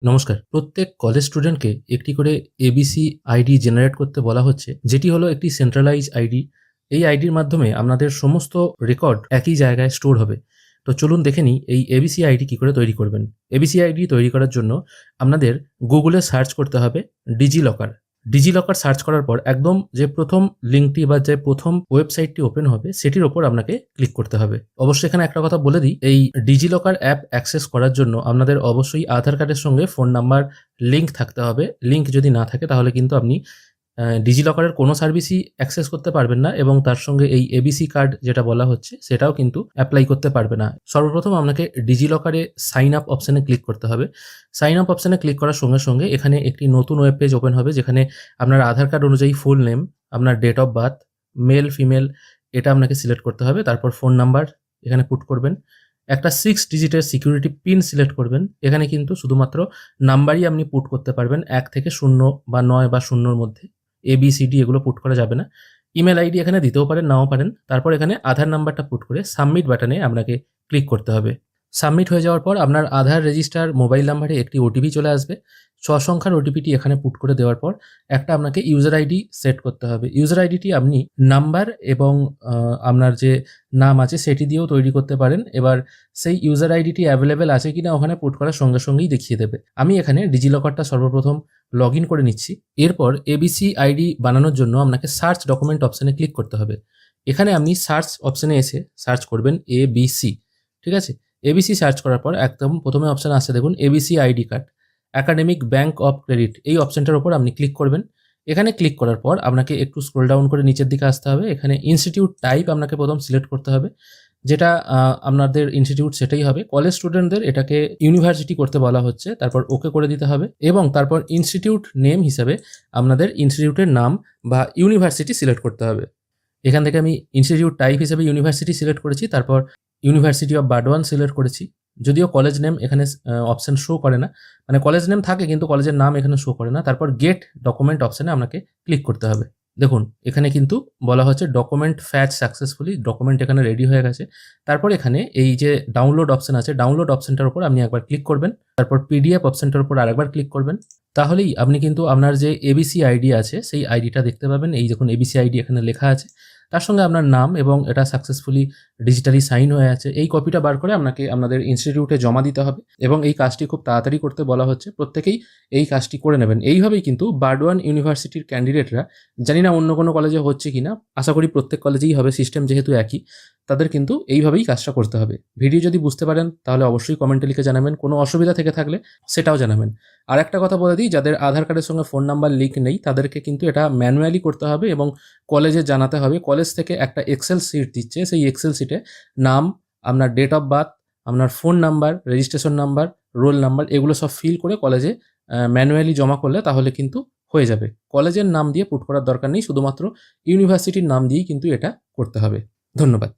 নমস্কার। প্রত্যেক কলেজ স্টুডেন্টকে একটি করে এবিসি আইডি জেনারেট করতে বলা হচ্ছে, যেটি হলো একটি সেন্ট্রালাইজ আইডি। এই আইডির মাধ্যমে আপনাদের সমস্ত রেকর্ড একই জায়গায় স্টোর হবে। তো চলুন দেখে নিই এই এবিসি আইডি কি করে তৈরি করবেন। এবিসি আইডি তৈরি করার জন্য আপনাদের গুগলে সার্চ করতে হবে ডিজিলকার। ডিজিলকার সার্চ করার পর একদম যে প্রথম লিঙ্কটি বা যে প্রথম ওয়েবসাইটটি ওপেন হবে সেটির ওপর আপনাকে ক্লিক করতে হবে। অবশ্যই এখানে একটা কথা বলে দিই, এই ডিজিলকার অ্যাপ অ্যাক্সেস করার জন্য আপনাদের অবশ্যই আধার কার্ডের সঙ্গে ফোন নাম্বার লিঙ্ক থাকতে হবে। লিঙ্ক যদি না থাকে তাহলে কিন্তু আপনি ডিজিলকারের কোনো সার্ভিসই অ্যাক্সেস করতে পারবেন না এবং তার সঙ্গে এই এবিসি কার্ড যেটা বলা হচ্ছে সেটাও কিন্তু অ্যাপ্লাই করতে পারবে না। সর্বপ্রথম আপনাকে ডিজিলকারে সাইন আপ অপশানে ক্লিক করতে হবে। সাইন আপ অপশানে ক্লিক করার সঙ্গে সঙ্গে এখানে একটি নতুন ওয়েব পেজ ওপেন হবে, যেখানে আপনার আধার কার্ড অনুযায়ী ফুল নেম, আপনার date of birth, male female এটা আপনাকে সিলেক্ট করতে হবে। তারপর ফোন নাম্বার এখানে পুট করবেন। একটা 6 ডিজিটের সিকিউরিটি পিন সিলেক্ট করবেন। এখানে কিন্তু শুধুমাত্র নাম্বারই আপনি পুট করতে পারবেন, 1 থেকে 0 বা 9 বা 0 র মধ্যে। ABCD এগুলো পুট করা যাবে না। ইমেল আইডি এখানে দিতেও পারেন, নাও পারেন। তারপর এখানে আধার নাম্বারটা পুট করে সাবমিট বাটনে আপনাকে ক্লিক করতে হবে। সাবমিট হয়ে যাওয়ার পর আপনার আধার রেজিস্টার মোবাইল নাম্বারে একটি ওটিপি চলে আসবে। 6 সংখ্যার ওটিপিটি এখানে পুট করে দেওয়ার পর একটা আপনাকে ইউজার আইডি সেট করতে হবে। ইউজার আইডিটি আপনি নাম্বার এবং আপনার যে নাম আছে সেটি দিয়েও তৈরি করতে পারেন। এবার সেই ইউজার আইডিটি অ্যাভেলেবেল আছে কিনা ওখানে পুট করার সঙ্গে সঙ্গেই দেখিয়ে দেবে। আমি এখানে ডিজিলকারটা সর্বপ্রথম লগ ইন করে নিচ্ছি। এরপর এবিসি আইডি বানানোর জন্য আপনাকে সার্চ ডকুমেন্ট অপশানে ক্লিক করতে হবে। এখানে আপনি সার্চ অপশানে এসে সার্চ করবেন এবিসি। ঠিক আছে? এবিসি সার্চ করার পর একদম প্রথমে অপশান আসছে দেখুন, ABC ID card, academic bank of credit, এই অপশানটার উপর আপনি ক্লিক করবেন। এখানে ক্লিক করার পর আপনাকে একটু স্ক্রল ডাউন করে নিচের দিকে আসতে হবে। এখানে ইনস্টিটিউট টাইপ আপনাকে প্রথম সিলেক্ট করতে হবে, যেটা আপনাদের ইনস্টিটিউট সেটাই হবে। কলেজ স্টুডেন্টদের এটাকে ইউনিভার্সিটি করতে বলা হচ্ছে। তারপর ওকে করে দিতে হবে এবং তারপর ইনস্টিটিউট নেম হিসাবে আপনাদের ইনস্টিটিউটের নাম বা ইউনিভার্সিটি সিলেক্ট করতে হবে। এখান থেকে আমি ইনস্টিটিউট টাইপ হিসেবে ইউনিভার্সিটি সিলেক্ট করেছি। তারপর ইউনিভার্সিটি অফ বার্ডওয়ান সিলেক্ট করেছি। যদিও কলেজ নেম এখানে অপশন শো করে না, মানে কলেজ নেম থাকে কিন্তু কলেজের নাম এখানে শো করে না। তারপর গেট ডকুমেন্ট অপশানে আপনাকে ক্লিক করতে হবে। দেখুন এখানে কিন্তু বলা হচ্ছে ডকুমেন্ট ফ্যাচ সাকসেসফুলি, ডকুমেন্ট এখানে রেডি হয়ে গেছে। তারপর এখানে এই যে ডাউনলোড অপশন আছে, ডাউনলোড অপশনটার উপর আপনি একবার ক্লিক করবেন। তারপর পিডিএফ অপশনটার উপর আরেকবার ক্লিক করবেন। তাহলেই আপনি কিন্তু আপনার যে এবিসি আইডি আছে সেই আইডিটা দেখতে পাবেন। এই দেখুন এবিসি আইডি এখানে লেখা আছে, তার সঙ্গে আপনার নাম এবং এটা সাকসেসফুলি ডিজিটালি সাইন হয়ে আছে। এই কপিটা বার করে আপনাকে আপনাদের ইনস্টিটিউটে জমা দিতে হবে এবং এই কাজটি খুব তাড়াতাড়ি করতে বলা হচ্ছে। প্রত্যেকেই এই কাজটি করে নেবেন। এইভাবেই কিন্তু বার্ডওয়ান ইউনিভার্সিটির ক্যান্ডিডেটরা, জানি না অন্য কোনো কলেজে হচ্ছে কিনা, আশা করি প্রত্যেক কলেজেই হবে, সিস্টেম যেহেতু একই, তাদের কিন্তু এইভাবেই কাজটা করতে হবে। ভিডিও যদি বুঝতে পারেন তাহলে অবশ্যই কমেন্টে লিখে জানাবেন। কোনো অসুবিধা থেকে থাকলে সেটাও জানাবেন। আর একটা কথা বলে দিই, যাদের আধার কার্ডের সঙ্গে ফোন নাম্বার লিঙ্ক নেই তাদেরকে কিন্তু এটা ম্যানুয়ালি করতে হবে এবং কলেজে জানাতে হবে। কলেজ থেকে একটা এক্সেল শিট দিচ্ছে, সেই এক্সেল শিটে নাম, আপনার ডেট অফ বার্থ, আপনার phone number, registration number, roll number এগুলো সব ফিল করে কলেজে ম্যানুয়ালি জমা করলে তাহলে কিন্তু হয়ে যাবে। কলেজের নাম দিয়ে পুট করার দরকার নেই, শুধুমাত্র ইউনিভার্সিটির নাম দিয়েই কিন্তু এটা করতে হবে। ধন্যবাদ।